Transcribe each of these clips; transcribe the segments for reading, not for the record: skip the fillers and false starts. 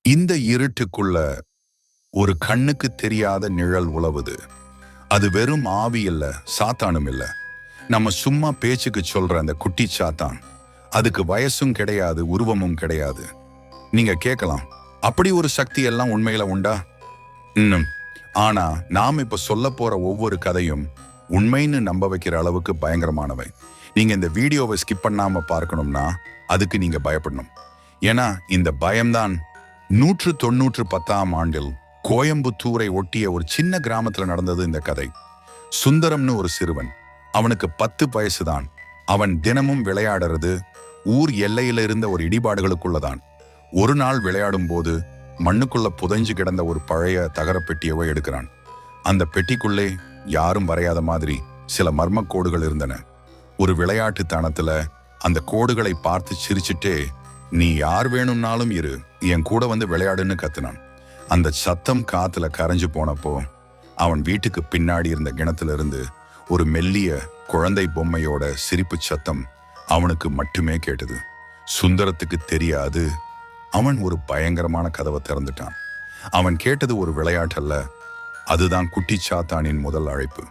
இந்த இருட்டுக்குள்ள ஒரு கண்ணுக்கு தெரியாத நிழல் உலவுது. அது வெறும் ஆவி இல்ல, சாத்தானும் இல்ல. நம்ம சும்மா பேச்சுக்கு சொல்ற அந்த குட்டி சாத்தான். அதுக்கு வயசும் கிடையாது, உருவமும் கிடையாது. நீங்க கேட்கலாம், அப்படி ஒரு சக்தி எல்லாம் உண்மையில உண்டா? இன்னும். ஆனா நாம் இப்ப சொல்ல போற ஒவ்வொரு கதையும் உண்மைன்னு நம்ப வைக்கிற அளவுக்கு பயங்கரமானவை. நீங்க இந்த வீடியோவை ஸ்கிப் பண்ணாம பார்க்கணும்னா அதுக்கு நீங்க பயப்படணும். ஏன்னா இந்த பயம்தான் 190 ஆண்டில் கோயம்புத்தூரை ஒட்டிய ஒரு சின்ன கிராமத்துல நடந்தது இந்த கதை. சுந்தரம்னு ஒரு சிறுவன். அவனுக்கு 10 வயசுதான். அவன் தினமும் விளையாடுறது ஊர் எல்லையில இருந்த ஒரு இடிபாடுகளுக்குள்ளதான். ஒரு நாள் விளையாடும் போது மண்ணுக்குள்ள புதைஞ்சு கிடந்த ஒரு பழைய தகர பெட்டியவை எடுக்கிறான். அந்த பெட்டிக்குள்ளே யாரும் வரையாத மாதிரி சில மர்ம கோடுகள் இருந்தன. ஒரு விளையாட்டு தனத்துல அந்த கோடுகளை பார்த்து சிரிச்சுட்டே, நீ யார் வேணும்னாலும் இரு, என் கூட வந்து விளையாடுன்னு கத்துனான். அந்த சத்தம் காத்துல கரைஞ்சு போனப்போ அவன் வீட்டுக்கு பின்னாடி இருந்த கிணத்துல இருந்து ஒரு மெல்லிய குழந்தை பொம்மையோட சிரிப்பு சத்தம் அவனுக்கு மட்டுமே கேட்டது. சுந்தரத்துக்கு தெரியாது, அவன் ஒரு பயங்கரமான கதவை திறந்துட்டான். அவன் கேட்டது ஒரு விளையாட்டல்ல, அதுதான் குட்டி சாத்தானின் முதல் அழைப்பு.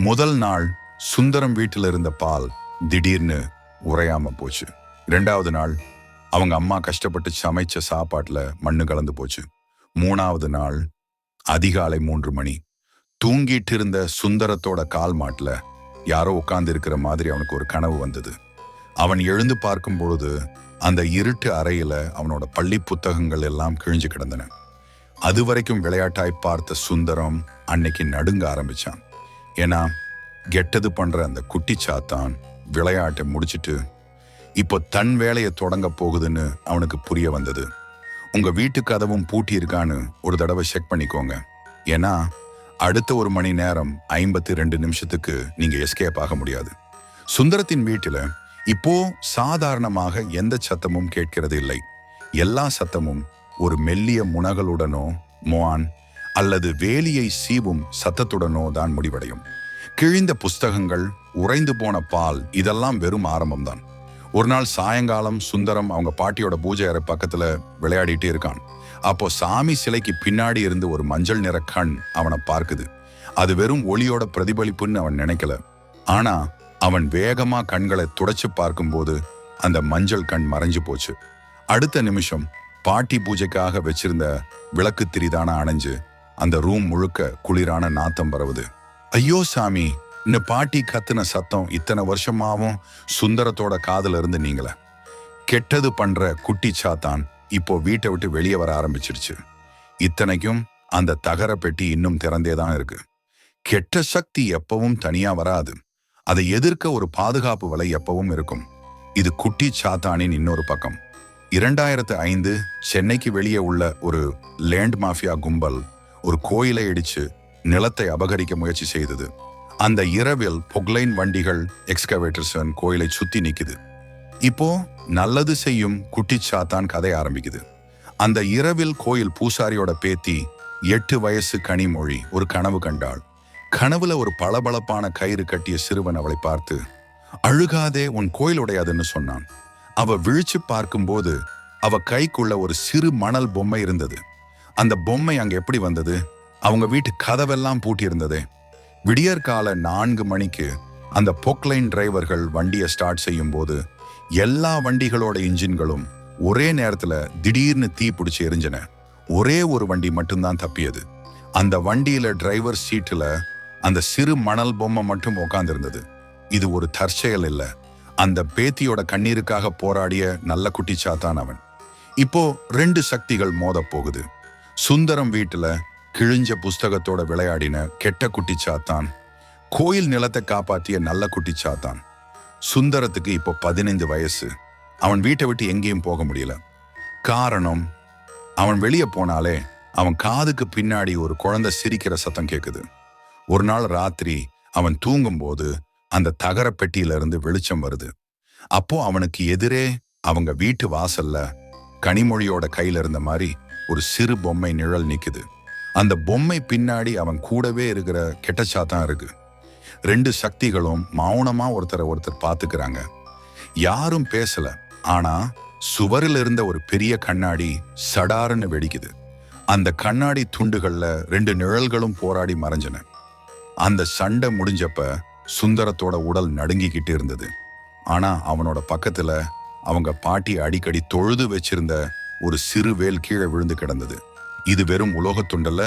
முதல் நாள் சுந்தரம் வீட்டில் இருந்த பால் திடீர்னு உறையாம போச்சு. 2வது நாள் அவங்க அம்மா கஷ்டப்பட்டு சமைச்ச சாப்பாட்டுல மண்ணு கலந்து போச்சு. 3வது நாள் அதிகாலை 3 மணி. தூங்கிட்டு இருந்த சுந்தரத்தோட கால் மாட்டுல யாரோ உட்கார்ந்து இருக்கிற மாதிரி அவனுக்கு ஒரு கனவு வந்தது. அவன் எழுந்து பார்க்கும் பொழுது அந்த இருட்டு அறையில அவனோட பள்ளி புத்தகங்கள் எல்லாம் கிழிஞ்சு கிடந்தன. அது வரைக்கும் விளையாட்டாய் பார்த்த சுந்தரம் அன்னைக்கு நடுங்க ஆரம்பிச்சான். ஏன்னா கெட்டது பண்ற அந்த குட்டி சாத்தான் விளையாட்டை முடிச்சிட்டு இப்போ தன் வேலையை தொடங்க போகுதுன்னு அவனுக்கு புரிய வந்தது. உங்க வீட்டு கதவும் பூட்டி இருக்கான்னு ஒரு தடவை செக் பண்ணிக்கோங்க. ஏன்னா அடுத்த 1 மணி நேரம் 52 நிமிஷத்துக்கு நீங்க எஸ்கேப் ஆக முடியாது. சுந்தரத்தின் வீட்டுல இப்போ சாதாரணமாக எந்த சத்தமும் கேட்கிறது இல்லை. எல்லா சத்தமும் ஒரு மெல்லிய முனகளுடனோ மோன் அல்லது வேலியை சீவும் சத்தத்துடனோ தான் முடிவடையும். கிழிந்த புஸ்தகங்கள், உறைந்து போன பால், இதெல்லாம் வெறும் ஆரம்பம்தான். ஒரு நாள் சாயங்காலம் சுந்தரம் அவங்க பாட்டியோட பூஜை அறை பக்கத்துல விளையாடிட்டே இருக்கான். அப்போ சாமி சிலைக்கு பின்னாடி இருந்து ஒரு மஞ்சள் நிற கண் அவனை பார்க்குது. அது வெறும் ஒளியோட பிரதிபலிப்புன்னு அவன் நினைக்கல. ஆனா அவன் வேகமா கண்களை துடைச்சு பார்க்கும்போது அந்த மஞ்சள் கண் மறைஞ்சு போச்சு. அடுத்த நிமிஷம் பாட்டி பூஜைக்காக வச்சிருந்த விளக்கு திரிதான அணைஞ்சு அந்த ரூம் முழுக்க குளிரான நாத்தம் பரவுது. ஐயோ சாமி, இன்னும் பாட்டி கத்துன சத்தம் இத்தனை வருஷமாவும் சுந்தரத்தோட காதுல இருந்து நீங்கள. கெட்டது பண்ற குட்டி சாத்தான் இப்போ வீட்டை விட்டு வெளியே வர ஆரம்பிச்சிருச்சு. இத்தனைக்கும் அந்த தகர பெட்டி இன்னும் திறந்தேதான் இருக்கு. கெட்ட சக்தி எப்பவும் தனியா வராது. அதை எதிர்க்க ஒரு பாதுகாப்பு வலை எப்பவும் இருக்கும். இது குட்டி சாத்தானின் இன்னொரு பக்கம். 2005 சென்னைக்கு வெளியே உள்ள ஒரு லேண்ட் மாஃபியா கும்பல் ஒரு கோயிலை இடிச்சு நிலத்தை அபகரிக்க முயற்சி செய்தது. அந்த இரவில் பொக்லைன் வண்டிகள், எக்ஸ்கவேட்டர்ஸ் கோயிலை சுத்தி நிக்குது. இப்போ நல்லது செய்யும் குட்டி சாத்தான் கதை ஆரம்பிக்குது. அந்த இரவில் கோயில் பூசாரியோட பேத்தி 8 வயசு கனிமொழி ஒரு கனவு கண்டாள். கனவுல ஒரு பளபளப்பான கயிறு கட்டிய சிறுவன் அவளை பார்த்து, அழுகாதே, உன் கோயில் உடையாதுன்னு சொன்னான். அவ விழிச்சு பார்க்கும்போது அவ கைக்குள்ள ஒரு சிறு மணல் பொம்மை இருந்தது. அந்த பொம்மை அங்க எப்படி வந்தது? அவங்க வீட்டு கதவெல்லாம் பூட்டி இருந்ததே. விடியற்கால 4 மணிக்கு அந்த பொக்லைன் டிரைவர்கள் வண்டியை ஸ்டார்ட் செய்யும் போது எல்லா வண்டிகளோட இன்ஜின்களும் ஒரே நேரத்துல திடீர்னு தீ பிடிச்சு எரிஞ்சன. ஒரே ஒரு வண்டி மட்டும்தான் தப்பியது. அந்த வண்டியில டிரைவர் சீட்டுல அந்த சிறு மணல் பொம்மை மட்டும் உட்கார்ந்து இருந்தது. இது ஒரு தற்செயல் இல்ல. அந்த பேத்தியோட கண்ணீருக்காக போராடிய நல்ல குட்டி சாத்தான் அவன். இப்போ 2 சக்திகள் மோத போகுது. சுந்தரம் வீட்டுல கிழிஞ்ச புஸ்தகத்தோட விளையாடின கெட்ட குட்டி சாத்தான், கோயில் நிலத்தை காப்பாற்றிய நல்ல குட்டி சாத்தான். சுந்தரத்துக்கு இப்போ 15 வயசு. அவன் வீட்டை விட்டு எங்கேயும் போக முடியல. காரணம், அவன் வெளியே போனாலே அவன் காதுக்கு பின்னாடி ஒரு குழந்தை சிரிக்கிற சத்தம் கேக்குது. ஒரு நாள் ராத்திரி அவன் தூங்கும்போது அந்த தகர பெட்டியில இருந்து வெளிச்சம் வருது. அப்போ அவனுக்கு எதிரே அவங்க வீட்டு வாசல்ல கனிமொழியோட கையில இருந்த மாதிரி ஒரு சிறு பொம்மை நிழல் நிக்குது. அந்த பொம்மை பின்னாடி அவன் கூடவே இருக்கிற கெட்டச்சாத்தான் இருக்கு. 2 சக்திகளும் மௌனமா ஒருத்தரை ஒருத்தர் பார்த்துக்கிறாங்க. யாரும் பேசல. ஆனா சுவரில் இருந்த ஒரு பெரிய கண்ணாடி சடார்னு வெடிக்குது. அந்த கண்ணாடி துண்டுகள்ல 2 நிழல்களும் போராடி மறைஞ்சன. அந்த சண்டை முடிஞ்சப்ப சுந்தரத்தோட உடல் நடுங்கிக்கிட்டு இருந்தது. ஆனா அவனோட பக்கத்துல அவங்க பாட்டி அடிக்கடி தொழுது வச்சிருந்த ஒரு சிறு வேல் கீழே விழுந்து கிடந்தது. இது வெறும் உலோகத் துண்டல்ல,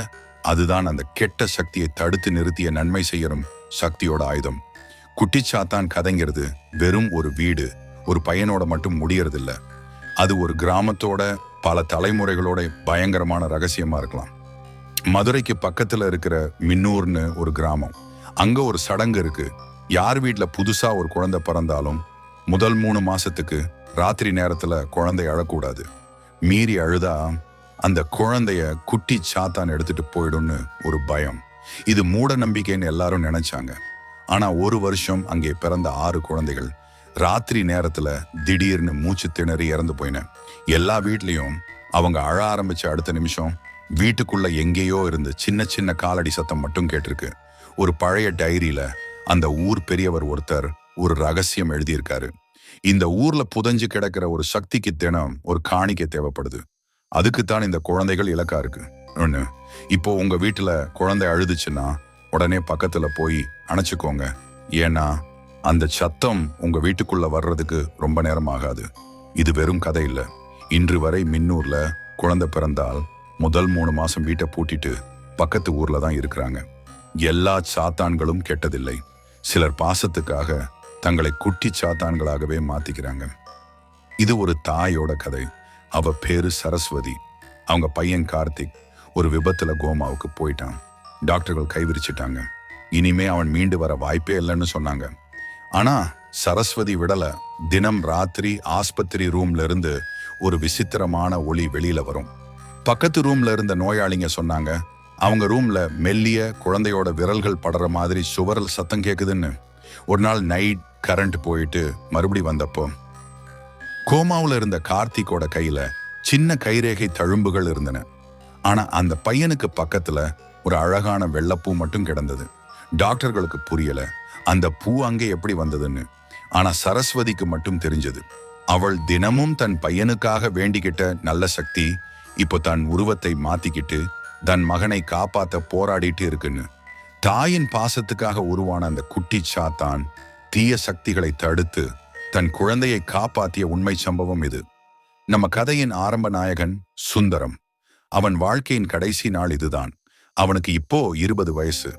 அதுதான் அந்த கெட்ட சக்தியை தடுத்து நிறுத்திய நன்மை செய்யணும் சக்தியோட ஆயுதம். குட்டிச்சாத்தான் கதைங்கிறது வெறும் ஒரு வீடு, ஒரு பையனோட மட்டும் முடியறதில்ல. அது ஒரு கிராமத்தோட பல தலைமுறைகளோட பயங்கரமான ரகசியமா இருக்கலாம். மதுரைக்கு பக்கத்துல இருக்கிற மின்னூர்னு ஒரு கிராமம். அங்க ஒரு சடங்கு இருக்கு. யார் வீட்டுல புதுசா ஒரு குழந்தை பிறந்தாலும் முதல் 3 மாசத்துக்கு ராத்திரி நேரத்துல குழந்தை அழக்கூடாது. மீறி அழுதா அந்த குழந்தைய குட்டி சாத்தான் எடுத்துட்டு போயிடும்னு ஒரு பயம். இது மூட நம்பிக்கைன்னு எல்லாரும் நினைச்சாங்க. ஆனா ஒரு வருஷம் அங்கே பிறந்த 6 குழந்தைகள் ராத்திரி நேரத்துல திடீர்னு மூச்சு திணறி இறந்து போயின. எல்லா வீட்லயும் அவங்க அழ ஆரம்பிச்ச அடுத்த நிமிஷம் வீட்டுக்குள்ள எங்கேயோ இருந்து சின்ன சின்ன காலடி சத்தம் மட்டும் கேட்டிருக்கு. ஒரு பழைய டைரியில அந்த ஊர் பெரியவர் ஒருத்தர் ஒரு ரகசியம் எழுதியிருக்காரு. இந்த ஊர்ல புதஞ்சு கிடக்கிற ஒரு சக்திக்கு தினம் ஒரு காணிக்கை தேவைப்படுது. அதுக்குத்தான் இந்த குழந்தைகள் இலக்கா இருக்கு. ஒண்ணு, இப்போ உங்க வீட்டுல குழந்தை அழுதுச்சுன்னா உடனே பக்கத்துல போய் அணைச்சுக்கோங்க. ஏன்னா அந்த சத்தம் உங்க வீட்டுக்குள்ள வர்றதுக்கு ரொம்ப நேரம் ஆகாது. இது வெறும் கதை இல்ல. இன்று வரை மின்னூர்ல குழந்தை பிறந்தால் முதல் 3 மாசம் வீட்டை பூட்டிட்டு பக்கத்து ஊர்ல தான் இருக்கிறாங்க. எல்லா சாத்தான்களும் கெட்டதில்லை. சிலர் பாசத்துக்காக தங்களை குட்டி சாத்தான்களாகவே மாத்திக்கிறாங்க. இது ஒரு தாயோட கதை. அவ பேரு சரஸ்வதி. அவங்க பையன் கார்த்திக் ஒரு விபத்துல கோமாவுக்கு போயிட்டான். டாக்டர்கள் கைவிரிச்சிட்டாங்க. இனிமே அவன் மீண்டு வர வாய்ப்பே இல்லைன்னு சொன்னாங்க. ஆனா சரஸ்வதி விடல. தினம் ராத்திரி ஆஸ்பத்திரி ரூம்ல இருந்து ஒரு விசித்திரமான ஒளி வெளியில வரும். பக்கத்து ரூம்ல இருந்த நோயாளிங்க சொன்னாங்க, அவங்க ரூம்ல மெல்லிய குழந்தையோட விரல்கள் படுற மாதிரி சுவரல் சத்தம் கேக்குதுன்னு. ஒரு நாள் நைட் கரண்ட் போயிட்டு மறுபடி வந்தப்போ கோமாவுல இருந்த கார்த்திகோட கையில சின்ன கைரேகை தழும்புகள் இருந்தன. ஆனா அந்த பையனுக்கு பக்கத்துல ஒரு அழகான வெள்ளப்பூ மட்டும் கிடந்தது. டாக்டர்களுக்கு புரியல அந்த பூ அங்கே எப்படி வந்ததுன்னு. ஆனா சரஸ்வதிக்கு மட்டும் தெரிஞ்சது. அவள் தினமும் தன் பையனுக்காக வேண்டிக்கிட்ட நல்ல சக்தி இப்போ தன் உருவத்தை மாத்திக்கிட்டு தன் மகனை காப்பாத்த போராடிட்டு இருக்குன்னு. தாயின் பாசத்துக்காக உருவான அந்த குட்டி சாத்தான் தீய சக்திகளை தடுத்து தன் குழந்தையை காப்பாத்திய உண்மை சம்பவம் இது. நம்ம கதையின் ஆரம்ப நாயகன் சுந்தரம். அவன் வாழ்க்கையின் கடைசி நாள் இதுதான். அவனுக்கு இப்போ 20 வயசு.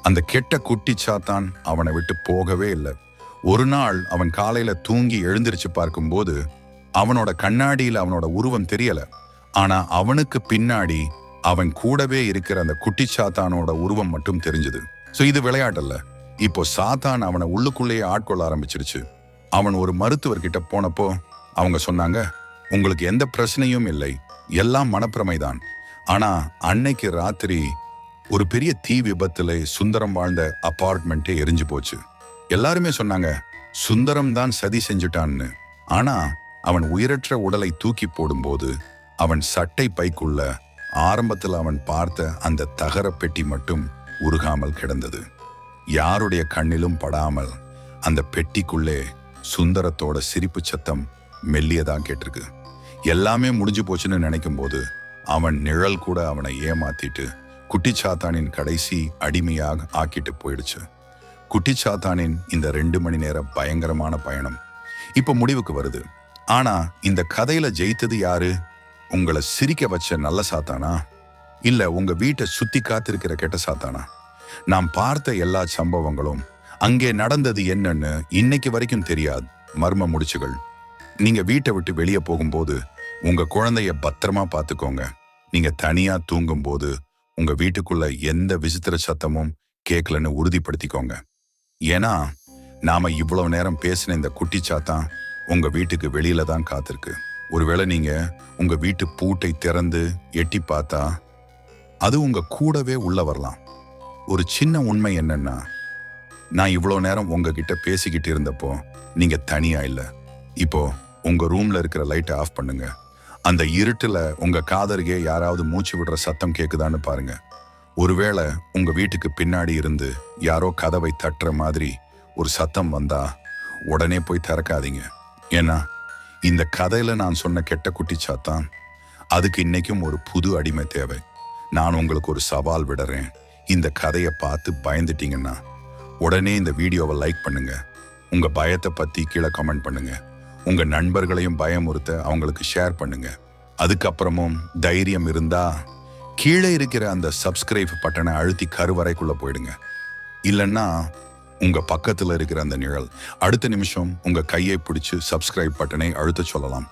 அந்த கெட்ட குட்டி சாத்தான் அவனை விட்டு போகவே இல்லை. ஒரு நாள் அவன் காலையில தூங்கி எழுந்திருச்சு பார்க்கும்போது அவனோட கண்ணாடியில அவனோட உருவம் தெரியல. ஆனா அவனுக்கு பின்னாடி அவன் கூடவே இருக்கிற அந்த குட்டி சாத்தானோட உருவம் மட்டும் தெரிஞ்சது. சோ இது விளையாட்டல்ல. இப்போ சாத்தான் அவனை உள்ளுக்குள்ளேயே ஆட்கொள்ள ஆரம்பிச்சிருச்சு. அவன் ஒரு மருத்துவர்கிட்ட போனப்போ அவங்க சொன்னாங்க, உங்களுக்கு எந்த பிரச்சனையும் இல்லை, எல்லாம் மனப்பிரமைதான். ஆனா அன்னைக்கு ராத்திரி ஒரு பெரிய தீ விபத்துல சுந்தரம் வாழ்ந்த அபார்ட்மெண்ட்டே எரிஞ்சு போச்சு. எல்லாருமே சொன்னாங்க சுந்தரம் தான் சதி செஞ்சுட்டான்னு. ஆனா அவன் உயிரற்ற உடலை தூக்கி போடும்போது அவன் சட்டை பைக்குள்ள ஆரம்பத்தில் அவன் பார்த்த அந்த தகர பெட்டி மட்டும் உருகாமல் கிடந்தது. யாருடைய கண்ணிலும் படாமல் அந்த பெட்டிக்குள்ளே சுந்தரத்தோட சிரிப்பு சத்தம் மெல்லியதா கேட்டிருக்கு. எல்லாமே முடிஞ்சு போச்சுன்னு நினைக்கும் போது அவன் நிழல் கூட அவனை ஏமாத்திட்டு குட்டிச்சாத்தானின் கடைசி அடிமையாக ஆக்கிட்டு போயிடுச்சு. குட்டிச்சாத்தானின் இந்த 2 மணி நேர பயங்கரமான பயணம் இப்ப முடிவுக்கு வருது. ஆனா இந்த கதையில ஜெயித்தது யாரு? உங்களை சிரிக்க வச்ச நல்ல சாத்தானா, இல்ல உங்க வீட்டை சுத்தி காத்திருக்கிற கெட்ட சாத்தானா? நாம் பார்த்த எல்லா சம்பவங்களும் அங்கே நடந்தது என்னன்னு இன்னைக்கு வரைக்கும் தெரியாது மர்ம முடிச்சுகள். நீங்க வீட்டை விட்டு வெளியே போகும்போது உங்க குழந்தைய பத்திரமா பார்த்துக்கோங்க. நீங்க தனியா தூங்கும் போது உங்க வீட்டுக்குள்ள எந்த விசித்திர சத்தமும் கேட்கலன்னு உறுதிப்படுத்திக்கோங்க. ஏன்னா நாம இவ்வளவு நேரம் பேசின இந்த குட்டி சாத்தான் உங்க வீட்டுக்கு வெளியில தான் காத்திருக்கு. ஒருவேளை நீங்க உங்க வீட்டு பூட்டை திறந்து எட்டி பார்த்தா அது உங்க கூடவே உள்ள வரலாம். ஒரு சின்ன உண்மை என்னன்னா, நான் இவ்வளவு நேரம் உங்ககிட்ட பேசிக்கிட்டு இருந்தப்போ நீங்க தனியா இல்ல. இப்போ உங்க ரூம்ல இருக்கிற லைட்டை ஆஃப் பண்ணுங்க. அந்த இருட்டுல உங்க காதருகே யாராவது மூச்சு விடுற சத்தம் கேக்குதான்னு பாருங்க. ஒருவேளை உங்க வீட்டுக்கு பின்னாடி இருந்து யாரோ கதவை தட்டுற மாதிரி ஒரு சத்தம் வந்தா உடனே போய் திறக்காதீங்க. ஏன்னா இந்த கதையில நான் சொன்ன கெட்ட குட்டிச்சாத்தான், அதுக்கு இன்னைக்கும் ஒரு புது அடிமை தேவை. நான் உங்களுக்கு ஒரு சவால் விடுறேன். இந்த கதையை பார்த்து பயந்துட்டீங்கன்னா உடனே இந்த வீடியோவை லைக் பண்ணுங்க. உங்க பயத்தை பத்தி கீழே கமெண்ட் பண்ணுங்க. உங்க நண்பர்களையும் பயமுறுத்த அவங்களுக்கு ஷேர் பண்ணுங்க. அதுக்கப்புறமும் தைரியம் இருந்தா கீழே இருக்கிற அந்த சப்ஸ்கிரைப் பட்டனை அழுத்தி கருவறைக்குள்ள போயிடுங்க. இல்லைன்னா உங்க பக்கத்துல இருக்கிற அந்த நிழல் அடுத்த நிமிஷம் உங்க கையை பிடிச்சு சப்ஸ்கிரைப் பட்டனை அழுத்த சொல்லலாம்.